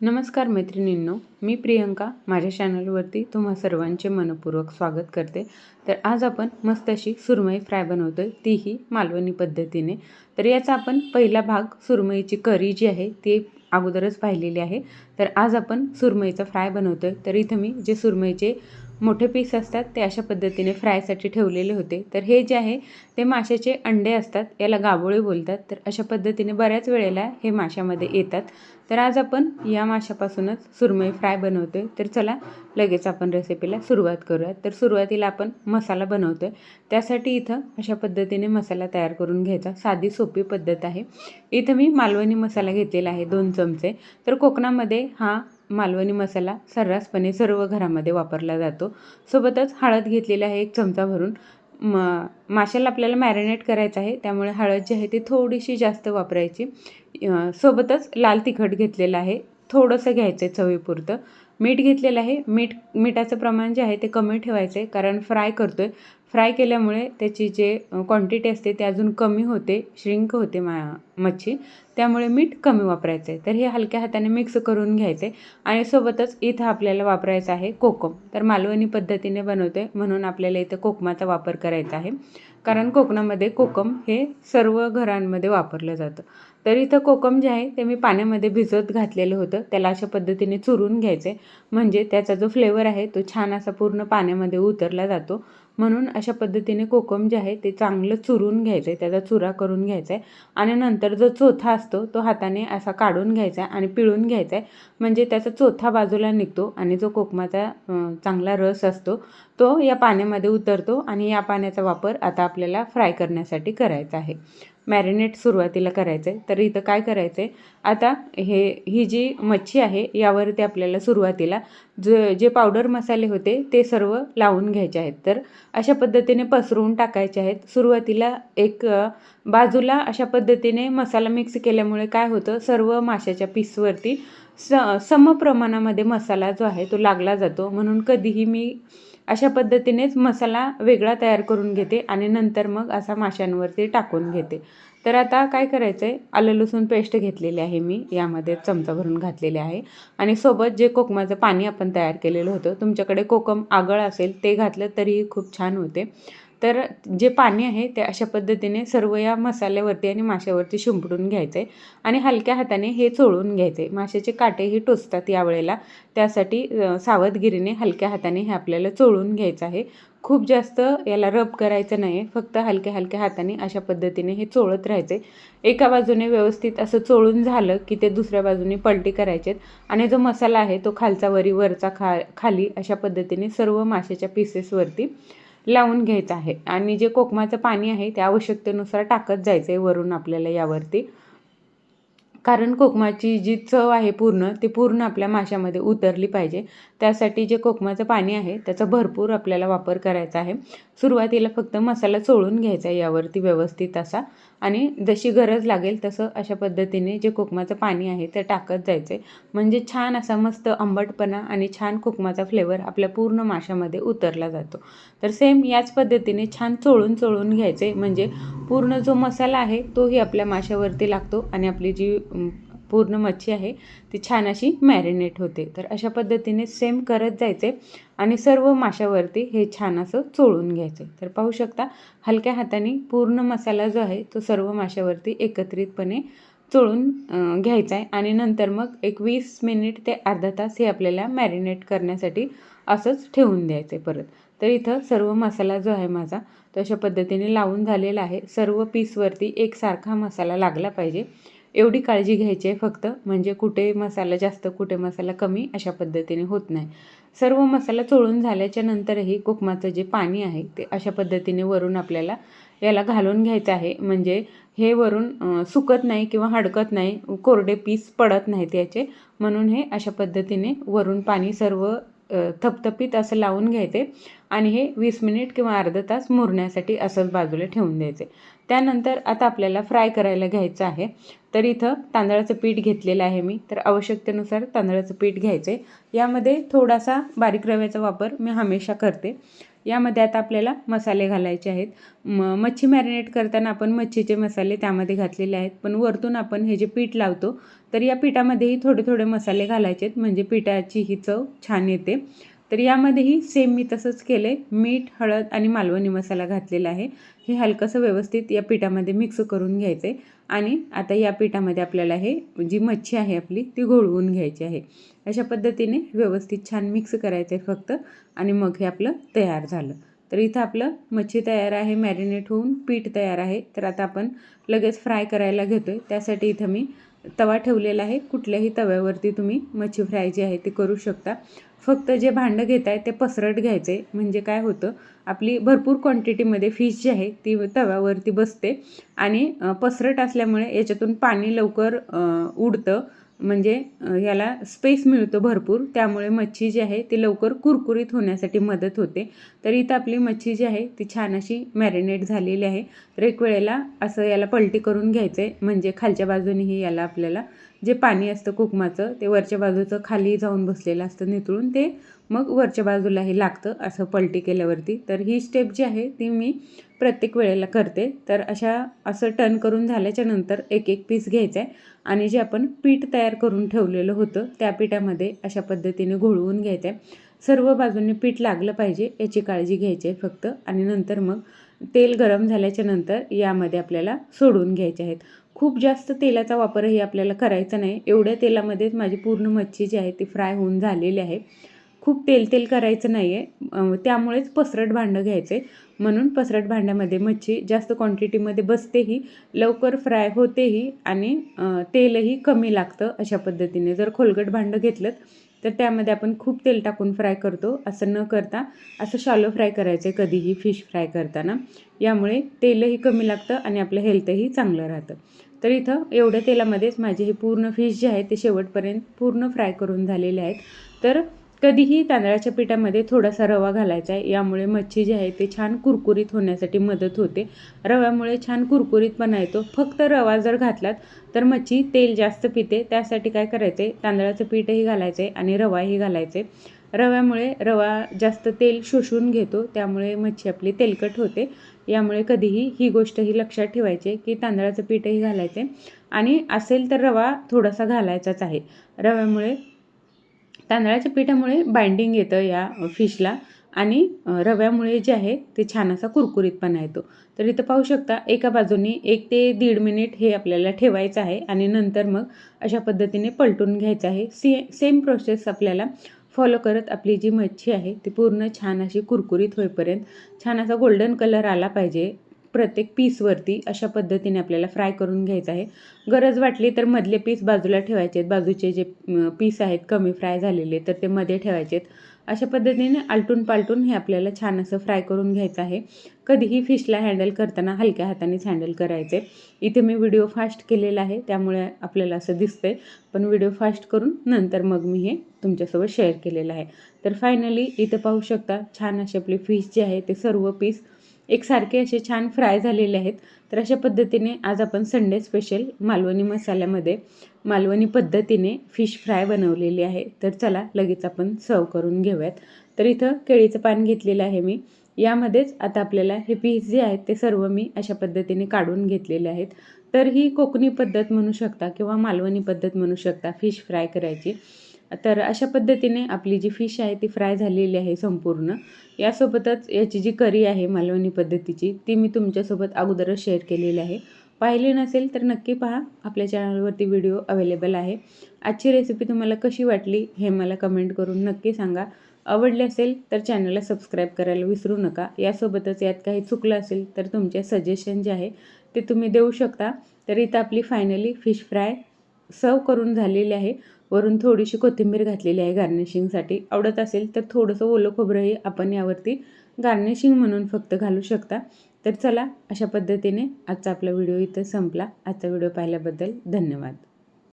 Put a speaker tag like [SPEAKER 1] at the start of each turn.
[SPEAKER 1] नमस्कार मैत्रिणींनो, मी प्रियंका माझ्या चॅनलवरती तुम्हा सर्वांचे मनपूर्वक स्वागत करते। तर आज आपण मस्त अशी सुरमई फ्राय बनवतोय, तीही मालवणी पद्धतीने। तर याचा आपण पहिला भाग सुरमईची करी जी आहे ती अगोदरच पाहिलेली आहे। तर आज आपण सुरमईचा फ्राय बनवतोय। तर इथं मी जे सुरमईचे मोठे पीस असतात ते अशा पद्धतीने फ्रायसाठी ठेवलेले होते। तर हे जे आहे ते माशाचे अंडे असतात, याला गाबोळी बोलतात। तर अशा पद्धतीने बऱ्याच वेळेला हे माशामध्ये येतात। तर आज आपण या माशापासूनच सुरमई फ्राय बनवतोय। तर चला लगेच आपण रेसिपीला सुरुवात करूयात। तर सुरुवातीला आपण मसाला बनवतोय, त्यासाठी इथं अशा पद्धतीने मसाला तयार करून घ्यायचा। साधी सोपी पद्धत आहे। इथं मी मालवणी मसाला घेतलेला आहे 2 चमचे। तर कोकणामध्ये हा मालवणी मसाला सर्रासपणे सर्व घरामध्ये वापरला जातो। सोबतच हळद घेतलेली आहे 1 चमचा भरून। माशाला आपल्याला मॅरिनेट करायचं आहे, त्यामुळे हळद जी आहे ती थोडीशी जास्त वापरायची। सोबतच लाल तिखट घेतलेलं आहे, थोडंसं घ्यायचं आहे चवीपुरतं। मीठ घेतलेलं आहे, मिठाचं प्रमाण जे आहे ते कमी ठेवायचं आहे, कारण फ्राय करतोय। फ्राय केल्यामुळे त्याची जे क्वांटिटी असते ते अजून कमी होते, श्रिंक होते मच्छी, त्यामुळे मीठ कमी वापरायचं आहे। तर हे हलक्या हाताने मिक्स करून घ्यायचं आहे। आणि सोबतच इथं आपल्याला वापरायचं आहे कोकम। तर मालवणी पद्धतीने बनवतोय म्हणून आपल्याला इथं कोकमाचा वापर करायचा आहे, कारण कोकणामध्ये कोकम हे सर्व घरांमध्ये वापरलं जातं। तर इथं कोकम जे आहे ते मी पाण्यामध्ये भिजत घातलेलं होतं, त्याला अशा पद्धतीने चुरून घ्यायचे, म्हणजे त्याचा जो फ्लेवर आहे तो छान असा पूर्ण पाण्यामध्ये उतरला जातो। म्हणून अशा पद्धतीने कोकम जे आहे ते चांगलं चुरून घ्यायचं आहे, त्याचा चुरा करून घ्यायचा आहे। आणि नंतर जो चोथा असतो तो हाताने असा काढून घ्यायचा आणि पिळून घ्यायचा आहे, म्हणजे त्याचा चोथा बाजूला निघतो आणि जो कोकमाचा चांगला रस असतो तो या पाण्यामध्ये उतरतो। आणि या पाण्याचा वापर आता आपल्याला फ्राय करण्यासाठी करायचा आहे, मॅरिनेट सुरुवातीला करायचं आहे। तर इथं काय करायचं आहे, आता ही जी मच्छी आहे यावरती आपल्याला सुरुवातीला जे पावडर मसाले होते ते सर्व लावून घ्यायचे आहेत। तर अशा पद्धतीने पसरवून टाकायचे आहेत। सुरुवातीला एक बाजूला अशा पद्धतीने मसाला मिक्स केल्यामुळे काय होतं, सर्व माशाच्या पीसवरती सम प्रमाणामध्ये मसाला जो आहे तो लागला जातो। म्हणून कधीही मी अशा पद्धतीनेच मसाला वेगळा तयार करून घेते आणि नंतर मग असा माशांवरती टाकून घेते। तर आता काय करायचं आहे, आलं लसूण पेस्ट घेतलेली आहे मी, यामध्ये चमचा भरून घातलेले आहे। आणि सोबत जे कोकमाचं पाणी आपण तयार केलेलं होतं, तुमच्याकडे कोकम आगळ असेल ते घातलं तरीही खूप छान होते। तर जे पाणी आहे ते अशा पद्धतीने सर्व या मसाल्यावरती आणि माशावरती शिंपडून घ्यायचं आहे आणि हलक्या हाताने हे चोळून घ्यायचं आहे। माशाचे काटेही टोचतात यावेळेला, त्यासाठी सावधगिरीने हलक्या हाताने हे आपल्याला चोळून घ्यायचं आहे। खूप जास्त याला रब करायचं नाही, फक्त हलक्या हलक्या हाताने अशा पद्धतीने हे चोळत राहायचे। एका बाजूने व्यवस्थित असं चोळून झालं की ते दुसऱ्या बाजूने पलटी करायचे आणि जो मसाला आहे तो खालचा वरी वरचा खाली अशा पद्धतीने सर्व माशाच्या पीसेसवरती लावून घ्यायचं आहे। आणि जे कोकमाचं पाणी आहे ते आवश्यकतेनुसार टाकत जायचं आहे वरून आपल्याला यावरती, कारण कोकमाची जी चव आहे ती पूर्ण आपल्या माशामध्ये उतरली पाहिजे। त्यासाठी जे कोकमाचं पाणी आहे त्याचा भरपूर आपल्याला वापर करायचा आहे। सुरुवातीला फक्त मसाला चोळून घ्यायचा आहे यावरती व्यवस्थित असा, आणि जशी गरज लागेल तसं अशा पद्धतीने जे कोकमाचं पाणी आहे ते टाकत जायचं आहे, म्हणजे छान असा मस्त आंबटपणा आणि छान कोकमाचा फ्लेवर आपल्या पूर्ण माशामध्ये उतरला जातो। तर सेम याच पद्धतीने छान चोळून घ्यायचे, म्हणजे पूर्ण जो मसाला आहे तोही आपल्या माशावरती लागतो आणि आपली जी पूर्ण मच्छी आहे ती छान अशी मॅरिनेट होते। तर अशा पद्धतीने सेम करत जायचे आणि सर्व माशावरती हे छान असं चोळून घ्यायचे। तर पाहू शकता हलक्या हाताने पूर्ण मसाला जो आहे तो सर्व माशावरती एकत्रितपणे चोळून घ्यायचा आहे। आणि नंतर मग एक 20 मिनिट ते अर्धा तास हे आपल्याला मॅरिनेट करण्यासाठी असंच ठेवून द्यायचं आहे परत। तर इथं सर्व मसाला जो आहे माझा तो अशा पद्धतीने लावून झालेला आहे। सर्व पीसवरती एकसारखा मसाला लागला पाहिजे, एवढी काळजी घ्यायची आहे फक्त, म्हणजे कुठे मसाला जास्त कुठे मसाला कमी अशा पद्धतीने होत नाही। सर्व मसाला चोळून झाल्याच्या नंतरही कोकमाचं जे पाणी आहे ते अशा पद्धतीने वरून आपल्याला याला घालून घ्यायचं आहे, म्हणजे हे वरून सुकत नाही किंवा हडकत नाही, कोरडे पीस पडत नाहीत याचे। म्हणून हे अशा पद्धतीने वरून पाणी सर्व थपथपीत असं लावून घ्यायचे आणि हे 20 मिनिट किंवा अर्धा तास मुरण्यासाठी असंच बाजूला ठेवून द्यायचे। त्यानंतर आता आपल्याला फ्राय करायला घ्यायचं आहे। तर इथं तांदळाचं पीठ घेतलेलं आहे मी, तर आवश्यकतेनुसार तांदळाचं पीठ घ्यायचे। यामध्ये थोडासा बारीक रव्याचा वापर मी हमेशा करते। यामध्ये आता आपल्याला मसाले घालायचे आहेत. मच्छी मॅरिनेट करताना आपण मच्छीचे मसाले त्यामध्ये घातलेले आहेत, पण वरतून आपण हे जे पीठ लावतो तर या पिठामध्येही थोडे थोडे मसाले घालायचे आहेत, म्हणजे पिठाची ही चव छान येते. तर यामध्येही सेम मी तसंच केलं आहे. मीठ, हळद आणि मालवणी मसाला घातलेला आहे. हे हलकंसं व्यवस्थित या पिठामध्ये मिक्स करून घ्यायचं आहे आणि आता या पिठामध्ये आपल्याला हे जी मच्छी आहे आपली ती घोळवून घ्यायची आहे. अशा पद्धतीने व्यवस्थित छान मिक्स करायचं आहे फक्त आणि मग हे आपलं तयार झालं. तर इथं आपलं मच्छी तयार आहे, मॅरिनेट होऊन पीठ तयार आहे. तर आता आपण लगेच फ्राय करायला घेतो आहे. त्यासाठी इथं मी तवा ठेवलेला आहे. कुठल्याही तव्यावरती तुम्ही मच्छी फ्राय जी आहे ती करू शकता. फक्त जे भांडं घेत आहे ते पसरट घ्यायचं आहे, म्हणजे काय होतं आपली भरपूर क्वांटिटीमध्ये फिश जी आहे ती तव्यावरती बसते आणि पसरट असल्यामुळे याच्यातून पाणी लवकर उडतं, म्हणजे याला स्पेस मिळतो भरपूर, त्यामुळे मच्छी जी आहे ती लवकर कुरकुरीत होण्यासाठी मदत होते. तर इथं आपली मच्छी जी आहे ती छान अशी मॅरिनेट झालेली आहे. तर एक वेळेला असं याला पलटी करून घ्यायचं आहे, म्हणजे खालच्या बाजूनेही याला आपल्याला जे पाणी असतं कुकमाचं ते वरच्या बाजूचं खाली जाऊन बसलेलं असतं नितळून, ते मग वरच्या बाजूलाही लागतं असं पलटी केल्यावरती. तर ही स्टेप जी आहे ती मी प्रत्येक वेळेला करते. तर असं टर्न करून झाल्याच्या नंतर एक एक पीस घ्यायचा आहे आणि जे आपण पीठ तयार करून ठेवलेलं होतं त्या पिठामध्ये अशा पद्धतीने घोळवून घ्यायचं आहे. सर्व बाजूंनी पीठ लागलं पाहिजे याची काळजी घ्यायची आहे फक्त. आणि नंतर मग तेल गरम झाल्याच्या नंतर यामध्ये आपल्याला सोडून घ्यायचे आहेत. खूप जास्त तेलाचा वापरही आपल्याला करायचा नाही. एवढ्या तेलामध्येच माझी पूर्ण मच्छी जी आहे ती फ्राय होऊन झालेली आहे. खूप तेल करायचं नाही आहे, त्यामुळेच पसरट भांडं घ्यायचं आहे. म्हणून पसरट भांड्यामध्ये मच्छी जास्त क्वांटिटीमध्ये बसतेही, लवकर फ्राय होतेही आणि तेलही कमी लागतं अशा पद्धतीने. जर खोलगट भांडं घेतलं तर त्यामध्ये आपण खूप तेल टाकून फ्राय करतो. असं न करता असं शॅलो फ्राय करायचं आहे कधीही फिश फ्राय करताना. यामुळे तेलही कमी लागतं आणि आपलं हेल्थही चांगलं राहतं. तर इथं एवढ्या तेलामध्येच माझे हे पूर्ण फिश जे आहे ते शेवटपर्यंत पूर्ण फ्राय करून झालेले आहेत. तर कधीही तांदळाच्या पिठामध्ये थोडासा रवा घालायचा आहे. यामुळे मच्छी जी आहे ते छान कुरकुरीत होण्यासाठी मदत होते. रव्यामुळे छान कुरकुरीतपणा येतो. फक्त रवा जर घातलात तर मच्छी तेल जास्त पिते. त्यासाठी काय करायचं आहे, तांदळाचं पीठही घालायचं आहे आणि रवाही घालायचे. रव्यामुळे रवा जास्त तेल शोषून घेतो, त्यामुळे मच्छी आपली तेलकट होते. यामुळे कधीही ही गोष्टही लक्षात ठेवायची की तांदळाचं पीठही घालायचे आणि असेल तर रवा थोडासा घालायचाच आहे. तांदळाच्या पिठामुळे बाइंडिंग येतं या फिशला आणि रव्यामुळे जे आहे ते छान असा कुरकुरीतपणा येतो. तर इथं पाहू शकता एका बाजूनी 1 ते 1.5 मिनिट हे आपल्याला ठेवायचं आहे आणि नंतर मग अशा पद्धतीने पलटून घ्यायचं आहे. सेम प्रोसेस आपल्याला फॉलो करत आपली जी मच्छी आहे ती पूर्ण छान अशी कुरकुरीत होईपर्यंत, छान असा गोल्डन कलर आला पाहिजे प्रत्येक पीसवरती, अशा पद्धतीने आपल्याला फ्राय करून घ्यायचं आहे. गरज वाटली तर मधले पीस बाजूला ठेवायचे आहेत. बाजूचे जे पीस आहेत कमी फ्राय झालेले तर ते मध्ये ठेवायचे आहेत. अशा पद्धतीने आलटून पालटून हे आपल्याला छान असं फ्राय करून घ्यायचं आहे. कधीही फिशला हँडल करताना हलक्या हातानेच हँडल करायचे. इथे मी व्हिडिओ फास्ट केलेला आहे त्यामुळे आपल्याला असं दिसतंय, पण व्हिडिओ फास्ट करून नंतर मग मी हे तुमच्यासोबत शेअर केलेलं आहे. तर फायनली इथं पाहू शकता छान असे आपले फिश जे आहे ते सर्व पीस एकसारखे असे छान फ्राय झालेले आहेत. तर अशा पद्धतीने आज आपण संडे स्पेशल मालवणी मसाल्यामध्ये मालवणी पद्धतीने फिश फ्राय बनवलेली आहे. तर चला लगेच आपण सर्व करून घेऊयात. तर इथं केळीचं पान घेतलेलं आहे मी. यामध्येच आता आपल्याला हे पीस जे आहेत ते सर्व मी अशा पद्धतीने काढून घेतलेले आहेत. तर ही कोकणी पद्धत म्हणू शकता किंवा मालवणी पद्धत म्हणू शकता फिश फ्राय करायची. तर अशा पद्धतीने आपली जी फिश आहे ती फ्राय झालेली आहे संपूर्ण. यासोबतच याची जी करी आहे मालवणी पद्धतीची ती मी तुमच्यासोबत अगोदरच शेअर केलेली आहे. पाहिली नसेल तर नक्की पहा, आपल्या चॅनलवरती व्हिडिओ अवेलेबल आहे. आजची रेसिपी तुम्हाला कशी वाटली हे मला कमेंट करून नक्की सांगा. आवडली असेल तर चॅनलला सबस्क्राईब करायला विसरू नका. यासोबतच यात काही चुकलं असेल तर तुमचे सजेशन जे आहे ते तुम्ही देऊ शकता. तर इथं आपली फायनली फिश फ्राय सर्व करून झालेली आहे. वरून थोडीशी कोथिंबीर घातलेली आहे गार्निशिंगसाठी. आवडत असेल तर थोडंसं ओलं खोबरंही आपण यावरती गार्निशिंग म्हणून फक्त घालू शकता. तर चला अशा पद्धतीने आजचा आपला व्हिडिओ इथं संपला. आजचा व्हिडिओ पाहिल्याबद्दल धन्यवाद.